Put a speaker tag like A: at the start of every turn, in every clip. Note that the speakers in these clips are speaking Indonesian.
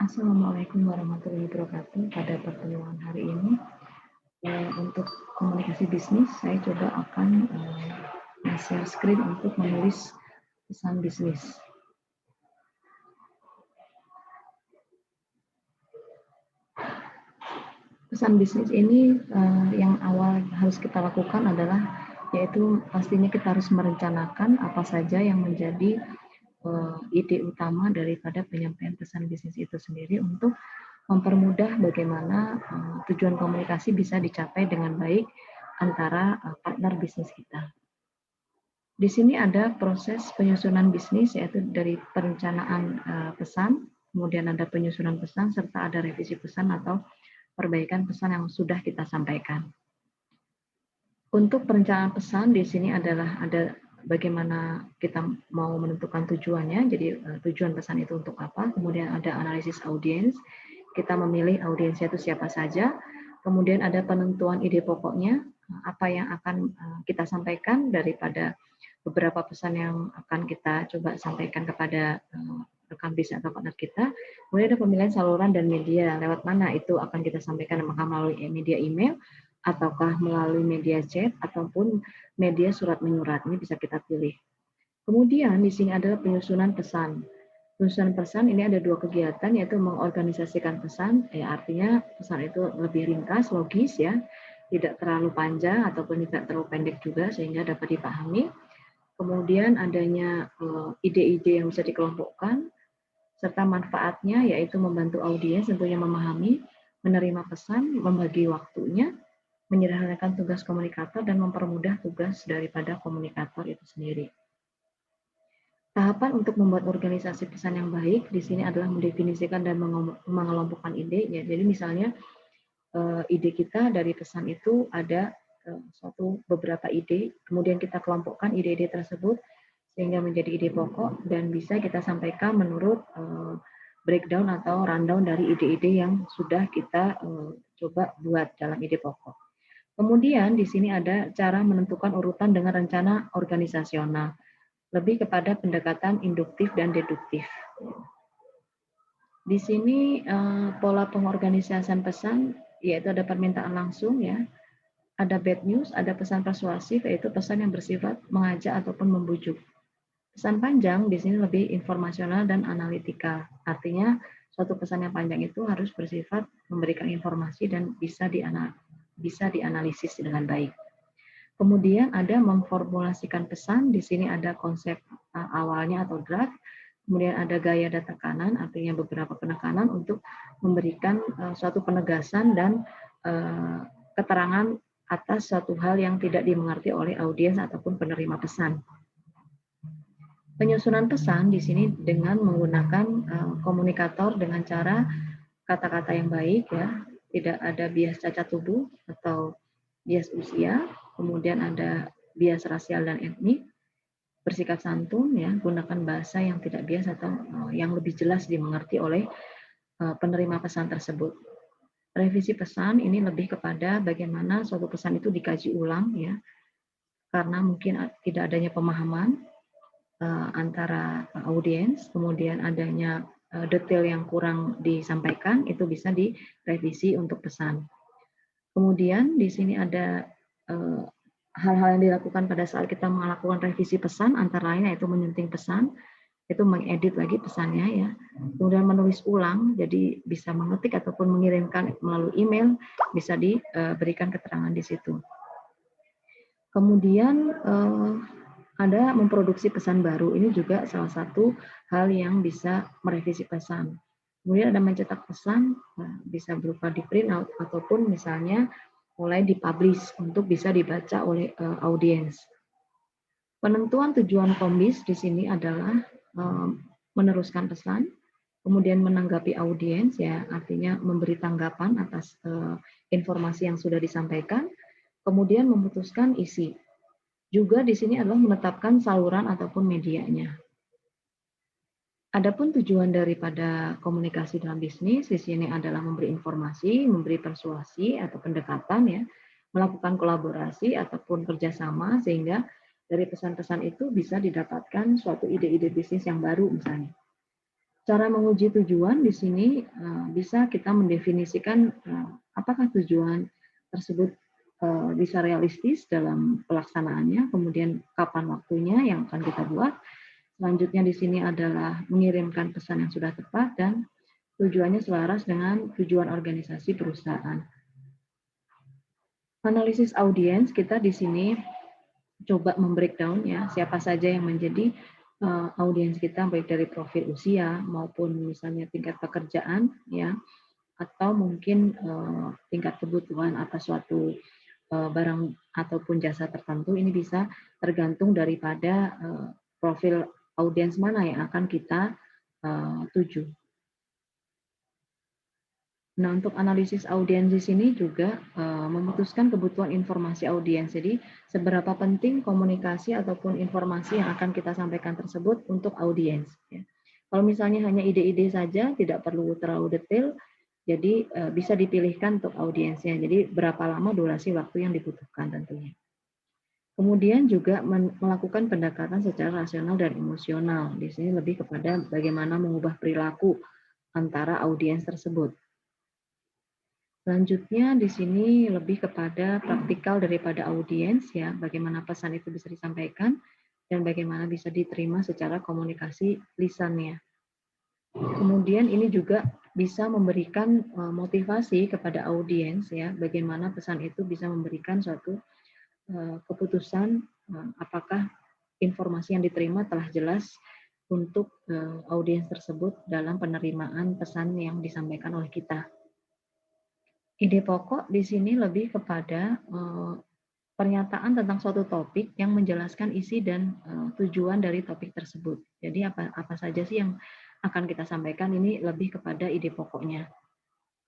A: Assalamualaikum warahmatullahi wabarakatuh. Pada pertemuan hari ini, untuk komunikasi bisnis, saya coba akan share screen untuk menulis pesan bisnis. Pesan bisnis ini yang awal harus kita lakukan adalah yaitu pastinya kita harus merencanakan apa saja yang menjadi ide utama daripada penyampaian pesan bisnis itu sendiri untuk mempermudah bagaimana tujuan komunikasi bisa dicapai dengan baik antara partner bisnis kita. Di sini ada proses penyusunan bisnis, yaitu dari perencanaan pesan, kemudian ada penyusunan pesan, serta ada revisi pesan atau perbaikan pesan yang sudah kita sampaikan. Untuk perencanaan pesan di sini adalah ada bagaimana kita mau menentukan tujuannya, jadi tujuan pesan itu untuk apa, kemudian ada analisis audiens, kita memilih audiensnya itu siapa saja, kemudian ada penentuan ide pokoknya, apa yang akan kita sampaikan daripada beberapa pesan yang akan kita coba sampaikan kepada rekan bisnis atau partner kita. Kemudian ada pemilihan saluran dan media, lewat mana itu akan kita sampaikan, apakah melalui media email, ataukah melalui media chat, ataupun media surat menyurat. Ini bisa kita pilih. Kemudian di sini adalah penyusunan pesan. Penyusunan pesan ini ada dua kegiatan, yaitu mengorganisasikan pesan, artinya pesan itu lebih ringkas, logis ya, tidak terlalu panjang ataupun tidak terlalu pendek juga sehingga dapat dipahami. Kemudian adanya ide-ide yang bisa dikelompokkan, serta manfaatnya yaitu membantu audiens tentunya memahami, menerima pesan, membagi waktunya, menyederhanakan tugas komunikator, dan mempermudah tugas daripada komunikator itu sendiri. Tahapan untuk membuat organisasi pesan yang baik di sini adalah mendefinisikan dan mengelompokkan ide. Ya, jadi misalnya ide kita dari pesan itu ada beberapa ide, kemudian kita kelompokkan ide-ide tersebut sehingga menjadi ide pokok dan bisa kita sampaikan menurut breakdown atau rundown dari ide-ide yang sudah kita coba buat dalam ide pokok. Kemudian di sini ada cara menentukan urutan dengan rencana organisasional, lebih kepada pendekatan induktif dan deduktif. Di sini pola pengorganisasian pesan yaitu ada permintaan langsung ya, ada bad news, ada pesan persuasif yaitu pesan yang bersifat mengajak ataupun membujuk. Pesan panjang di sini lebih informasional dan analitikal. Artinya suatu pesan yang panjang itu harus bersifat memberikan informasi dan bisa dianalisis dengan baik. Kemudian ada memformulasikan pesan, di sini ada konsep awalnya atau draft, kemudian ada gaya dan tekanan, artinya beberapa penekanan untuk memberikan suatu penegasan dan keterangan atas suatu hal yang tidak dimengerti oleh audiens ataupun penerima pesan. Penyusunan pesan di sini dengan menggunakan komunikator dengan cara kata-kata yang baik ya, tidak ada bias cacat tubuh atau bias usia, kemudian ada bias rasial dan etnik, bersikap santun ya, gunakan bahasa yang tidak bias atau yang lebih jelas dimengerti oleh penerima pesan tersebut. Revisi pesan ini lebih kepada bagaimana suatu pesan itu dikaji ulang ya, karena mungkin tidak adanya pemahaman antara audiens, kemudian adanya detail yang kurang disampaikan, itu bisa direvisi untuk pesan. Kemudian di sini ada hal-hal yang dilakukan pada saat kita melakukan revisi pesan, antara lain yaitu menyunting pesan, itu mengedit lagi pesannya ya. Kemudian menulis ulang, jadi bisa mengetik ataupun mengirimkan melalui email, bisa diberikan keterangan di situ. Kemudian ada memproduksi pesan baru, ini juga salah satu hal yang bisa merevisi pesan. Kemudian ada mencetak pesan, bisa berupa di print out ataupun misalnya mulai dipublish untuk bisa dibaca oleh audiens. Penentuan tujuan kombis di sini adalah meneruskan pesan, kemudian menanggapi audiens ya, artinya memberi tanggapan atas informasi yang sudah disampaikan, kemudian memutuskan isi. Juga di sini adalah menetapkan saluran ataupun medianya. Adapun tujuan daripada komunikasi dalam bisnis di sini adalah memberi informasi, memberi persuasi atau pendekatan ya, melakukan kolaborasi ataupun kerjasama sehingga dari pesan-pesan itu bisa didapatkan suatu ide-ide bisnis yang baru misalnya. Cara menguji tujuan di sini bisa kita mendefinisikan apakah tujuan tersebut bisa realistis dalam pelaksanaannya, kemudian kapan waktunya yang akan kita buat. Selanjutnya di sini adalah mengirimkan pesan yang sudah tepat dan tujuannya selaras dengan tujuan organisasi perusahaan. Analisis audiens kita di sini coba membreakdown ya siapa saja yang menjadi audiens kita baik dari profil usia maupun misalnya tingkat pekerjaan ya atau mungkin tingkat kebutuhan atas suatu barang ataupun jasa tertentu ini bisa tergantung daripada profil audiens mana yang akan kita tuju. Nah, untuk analisis audiens di sini juga memutuskan kebutuhan informasi audiens. Jadi, seberapa penting komunikasi ataupun informasi yang akan kita sampaikan tersebut untuk audiens. Ya. Kalau misalnya hanya ide-ide saja, tidak perlu terlalu detail, jadi bisa dipilihkan untuk audiensnya. Jadi, berapa lama durasi waktu yang dibutuhkan tentunya. Kemudian juga melakukan pendekatan secara rasional dan emosional. Di sini lebih kepada bagaimana mengubah perilaku antara audiens tersebut. Selanjutnya di sini lebih kepada praktikal daripada audiens ya, bagaimana pesan itu bisa disampaikan dan bagaimana bisa diterima secara komunikasi lisannya. Kemudian ini juga bisa memberikan motivasi kepada audiens ya, bagaimana pesan itu bisa memberikan suatu keputusan apakah informasi yang diterima telah jelas untuk audiens tersebut dalam penerimaan pesan yang disampaikan oleh kita. Ide pokok di sini lebih kepada pernyataan tentang suatu topik yang menjelaskan isi dan tujuan dari topik tersebut. Jadi apa saja sih yang akan kita sampaikan ini lebih kepada ide pokoknya.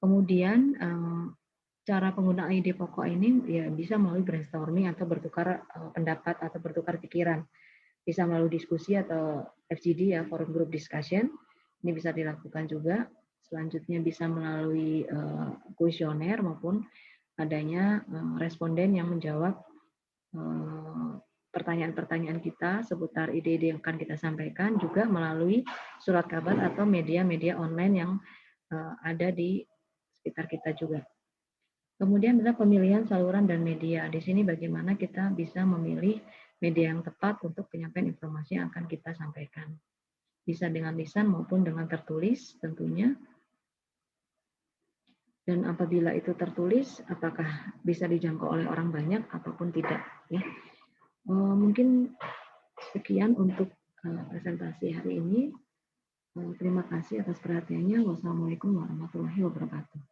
A: Kemudian cara penggunaan ide pokok ini ya bisa melalui brainstorming atau bertukar pendapat atau bertukar pikiran. Bisa melalui diskusi atau FGD ya, forum group discussion. Ini bisa dilakukan juga. Selanjutnya bisa melalui kuesioner maupun adanya responden yang menjawab pertanyaan-pertanyaan kita seputar ide-ide yang akan kita sampaikan juga melalui surat kabar atau media-media online yang ada di sekitar kita juga. Kemudian adalah pemilihan saluran dan media. Di sini bagaimana kita bisa memilih media yang tepat untuk penyampaian informasi yang akan kita sampaikan. Bisa dengan lisan maupun dengan tertulis tentunya. Dan apabila itu tertulis, apakah bisa dijangkau oleh orang banyak ataupun tidak. Ya. Mungkin sekian untuk presentasi hari ini. Terima kasih atas perhatiannya. Wassalamualaikum warahmatullahi wabarakatuh.